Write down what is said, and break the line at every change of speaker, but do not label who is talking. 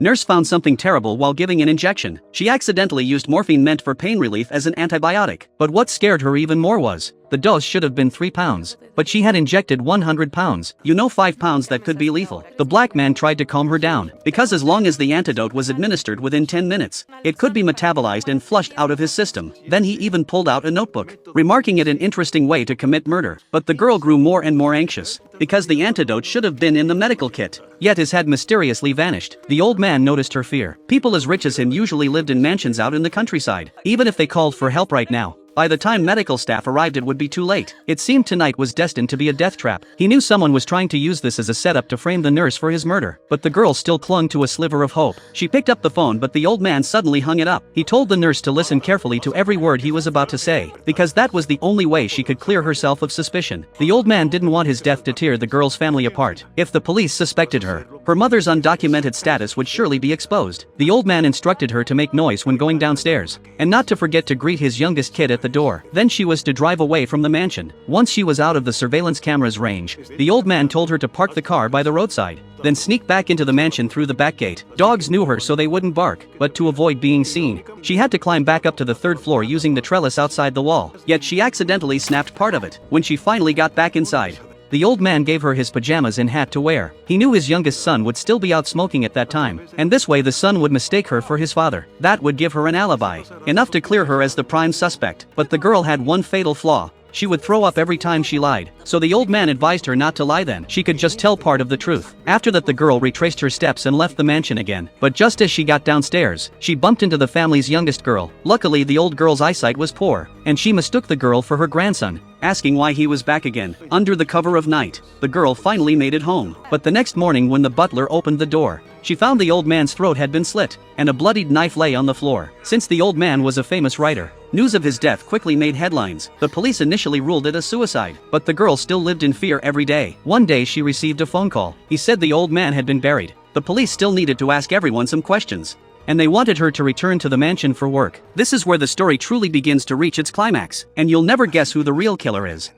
Nurse found something terrible while giving an injection. She accidentally used morphine meant for pain relief as an antibiotic. But what scared her even more was, the dose should have been 3 pounds, but she had injected 100 pounds. 5 pounds that could be lethal. The black man tried to calm her down, because as long as the antidote was administered within 10 minutes, it could be metabolized and flushed out of his system. Then he even pulled out a notebook, remarking it an interesting way to commit murder. But the girl grew more and more anxious, because the antidote should have been in the medical kit. Yet his had mysteriously vanished. The old man noticed her fear. People as rich as him usually lived in mansions out in the countryside. Even if they called for help right now, by the time medical staff arrived it would be too late. It seemed tonight was destined to be a death trap. He knew someone was trying to use this as a setup to frame the nurse for his murder. But the girl still clung to a sliver of hope. She picked up the phone but the old man suddenly hung it up. He told the nurse to listen carefully to every word he was about to say, because that was the only way she could clear herself of suspicion. The old man didn't want his death to tear the girl's family apart. If the police suspected her, her mother's undocumented status would surely be exposed. The old man instructed her to make noise when going downstairs, and not to forget to greet his youngest kid at the door. Then she was to drive away from the mansion. Once she was out of the surveillance camera's range, the old man told her to park the car by the roadside, then sneak back into the mansion through the back gate. Dogs knew her so they wouldn't bark, but to avoid being seen, she had to climb back up to the 3rd floor using the trellis outside the wall. Yet she accidentally snapped part of it. When she finally got back inside, the old man gave her his pajamas and hat to wear. He knew his youngest son would still be out smoking at that time, and this way the son would mistake her for his father. That would give her an alibi, enough to clear her as the prime suspect. But the girl had one fatal flaw. She would throw up every time she lied, so the old man advised her not to lie then. She could just tell part of the truth. After that the girl retraced her steps and left the mansion again. But just as she got downstairs, she bumped into the family's youngest girl. Luckily the old girl's eyesight was poor, and she mistook the girl for her grandson, asking why he was back again. Under the cover of night, the girl finally made it home. But the next morning when the butler opened the door, she found the old man's throat had been slit, and a bloodied knife lay on the floor. Since the old man was a famous writer, news of his death quickly made headlines. The police initially ruled it a suicide, but the girl still lived in fear every day. One day she received a phone call. He said the old man had been buried. The police still needed to ask everyone some questions, and they wanted her to return to the mansion for work. This is where the story truly begins to reach its climax, and you'll never guess who the real killer is.